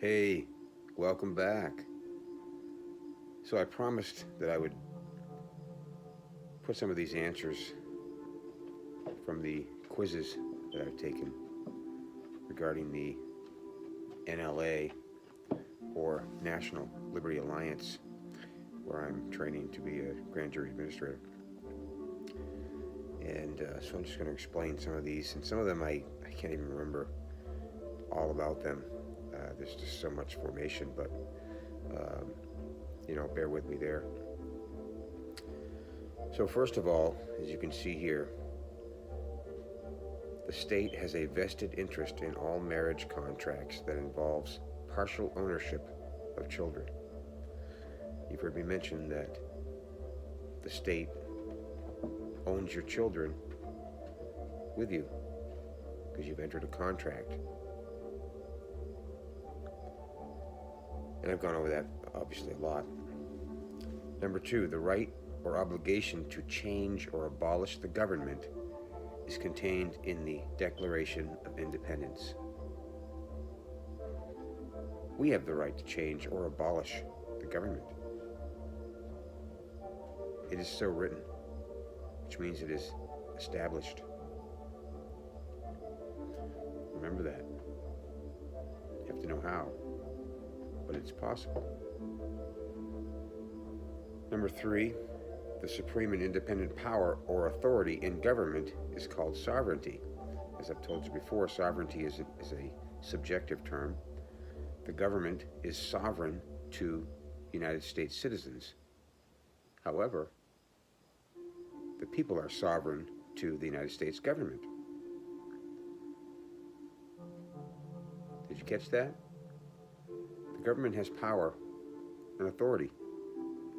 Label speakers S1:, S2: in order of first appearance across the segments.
S1: Hey, welcome back. So I promised that I would put some of these answers from the quizzes that I've taken regarding the NLA or National Liberty Alliance, where I'm training to be a grand jury administrator. And so I'm just going to explain some of these, and some of them I can't even remember all about them. There's just so much formation, but um, bear with me there. So first of all, as you can see here, the state has a vested interest in all marriage contracts that involves partial ownership of children. You've heard me mention that the state owns your children with you because you've entered a contract. And I've gone over that obviously a lot. Number two, the right or obligation to change or abolish the government is contained in the Declaration of Independence. We have the right to change or abolish the government. It is so written, which means it is established. Remember that. You have to know how, but it's possible. Number three, the supreme and independent power or authority in government is called sovereignty. As I've told you before, sovereignty is a subjective term. The government is sovereign to United States citizens. However, the people are sovereign to the United States government. Did you catch that? The government has power and authority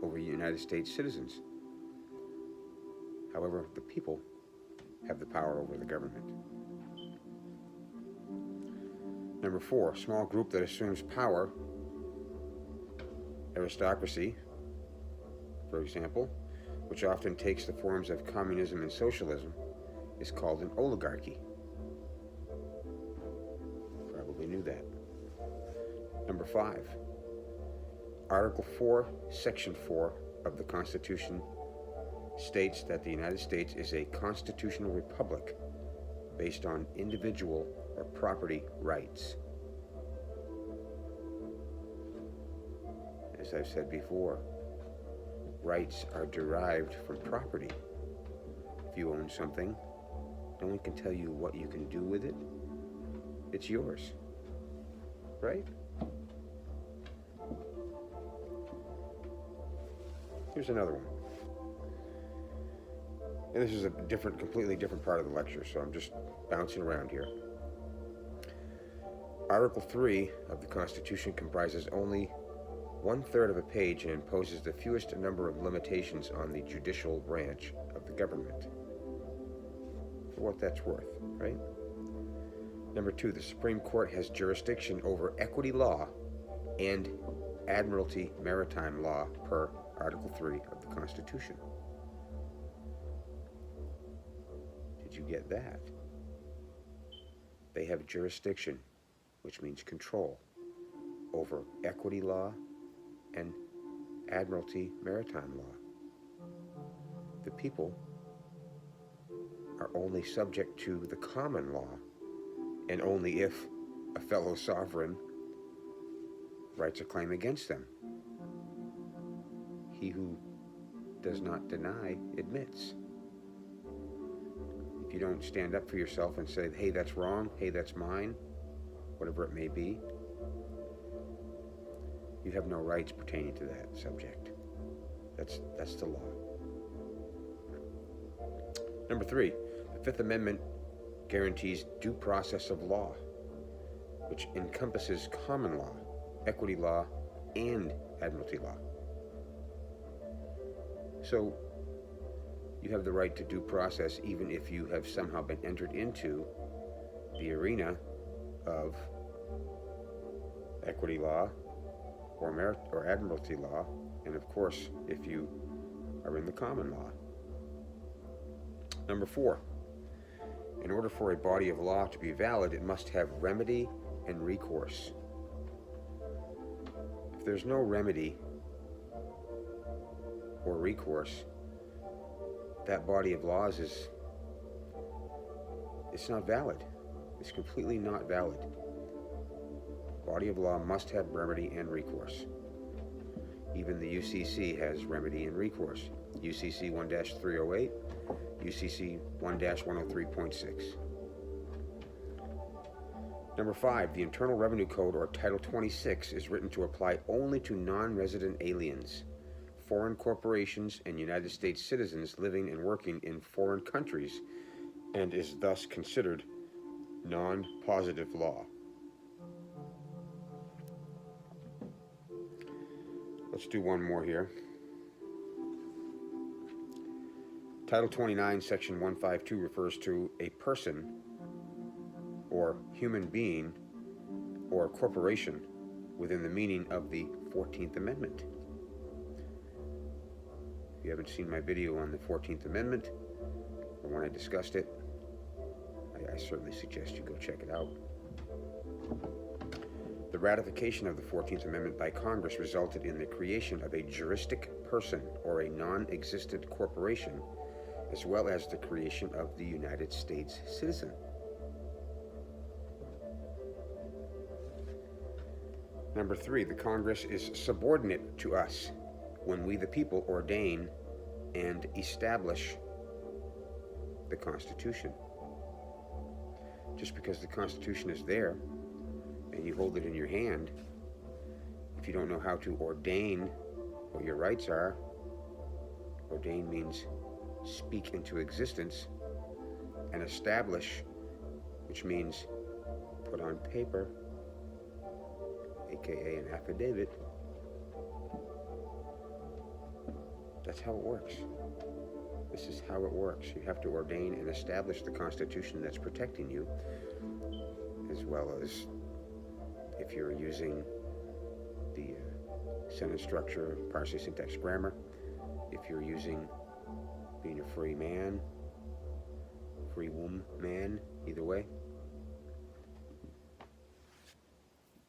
S1: over United States citizens. However, the people have the power over the government. Number four, small group that assumes power, aristocracy, for example, which often takes the forms of communism and socialism, is called an oligarchy. Probably knew that. Number five, Article 4, Section 4 of the Constitution states that the United States is a constitutional republic based on individual or property rights. As I've said before, rights are derived from property. If you own something, no one can tell you what you can do with it. It's yours, right? Here's another one. And this is a completely different part of the lecture, so I'm just bouncing around here. Article 3 of the Constitution comprises only 1/3 of a page and imposes the fewest number of limitations on the judicial branch of the government. For what that's worth, right? Number 2, the Supreme Court has jurisdiction over equity law and admiralty maritime law per Article 3 of the Constitution. Did you get that? They have jurisdiction, which means control, over equity law and admiralty maritime law. The people are only subject to the common law, and only if a fellow sovereign writes a claim against them. He who does not deny admits. If you don't stand up for yourself and say, hey, that's wrong, hey, that's mine, whatever it may be, you have no rights pertaining to that subject. That's the law. Number 3, the Fifth Amendment guarantees due process of law, which encompasses common law, equity law, and admiralty law. So you have the right to due process even if you have somehow been entered into the arena of equity law or admiralty law, and of course if you are in the common law. Number 4, in order for a body of law to be valid, it must have remedy and recourse. there's no remedy or recourse, that body of laws it's not valid. It's completely not valid. Body of law must have remedy and recourse. Even the UCC has remedy and recourse. UCC 1-308, UCC 1-103.6. Number 5, the Internal Revenue Code, or Title 26, is written to apply only to non-resident aliens, foreign corporations, and United States citizens living and working in foreign countries, and is thus considered non-positive law. Let's do one more here. Title 29, Section 152 refers to a person or human being or corporation within the meaning of the 14th Amendment. If you haven't seen my video on the 14th Amendment, or when I discussed it, I certainly suggest you go check it out. The ratification of the 14th Amendment by Congress resulted in the creation of a juristic person or a non-existent corporation, as well as the creation of the United States citizen. Number 3, the Congress is subordinate to us when we, the people, ordain and establish the Constitution. Just because the Constitution is there and you hold it in your hand, if you don't know how to ordain what your rights are, ordain means speak into existence, and establish, which means put on paper, aka an affidavit. That's how it works. This is how it works. You have to ordain and establish the Constitution that's protecting you, as well as if you're using the sentence structure, parsing, syntax, grammar, if you're using being a free man, free woman, either way.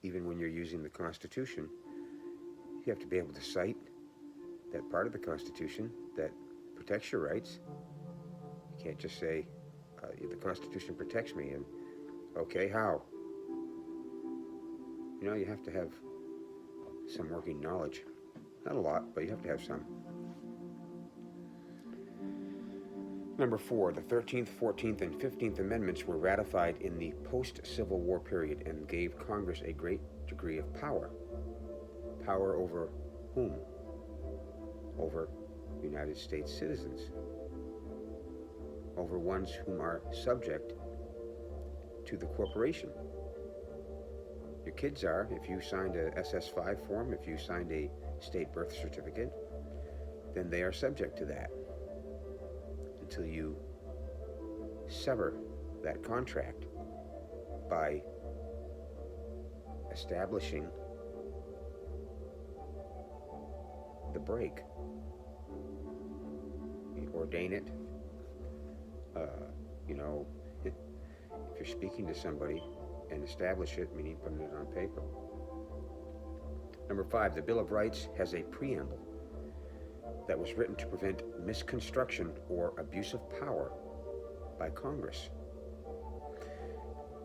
S1: Even when you're using the Constitution, you have to be able to cite that part of the Constitution that protects your rights. You can't just say, the Constitution protects me, and okay, how? You know, you have to have some working knowledge. Not a lot, but you have to have some. Number 4, the 13th, 14th, and 15th Amendments were ratified in the post-Civil War period and gave Congress a great degree of power. Power over whom? Over United States citizens. Over ones whom are subject to the corporation. Your kids are, if you signed a SS5 form, if you signed a state birth certificate, then they are subject to that until you sever that contract by establishing the break. You ordain it. If you're speaking to somebody, and establish it, meaning putting it on paper. Number 5, the Bill of Rights has a preamble that was written to prevent misconstruction or abuse of power by Congress.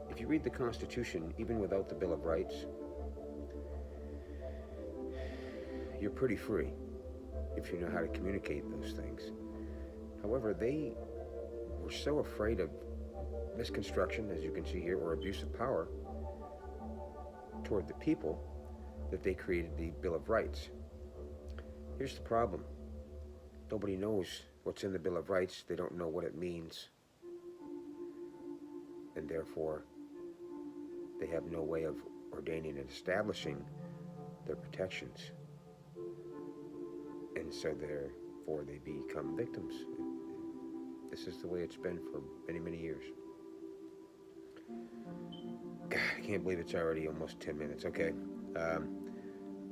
S1: If you read the Constitution, even without the Bill of Rights, you're pretty free if you know how to communicate those things. However, they were so afraid of misconstruction, as you can see here, or abuse of power toward the people, that they created the Bill of Rights. Here's the problem. Nobody knows what's in the Bill of Rights. They don't know what it means. And therefore, they have no way of ordaining and establishing their protections. And so therefore they become victims. This is the way it's been for many, many years. God, I can't believe it's already almost 10 minutes. Okay.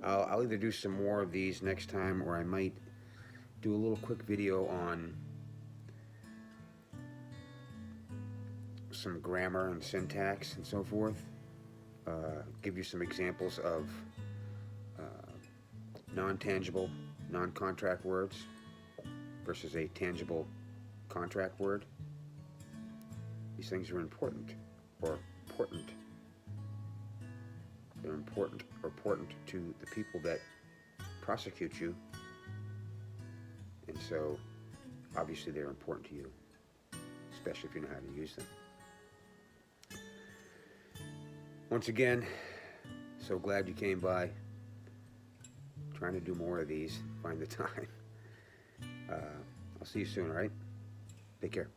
S1: I'll either do some more of these next time, or I might do a little quick video on some grammar and syntax and so forth. Give you some examples of non-tangible, non-contract words versus a tangible contract word. These things are important, or important. They're important to the people that prosecute you, and so obviously they're important to you, especially if you know how to use them. Once again, so glad you came by. Trying to do more of these, find the time. I'll see you soon, all right? Take care.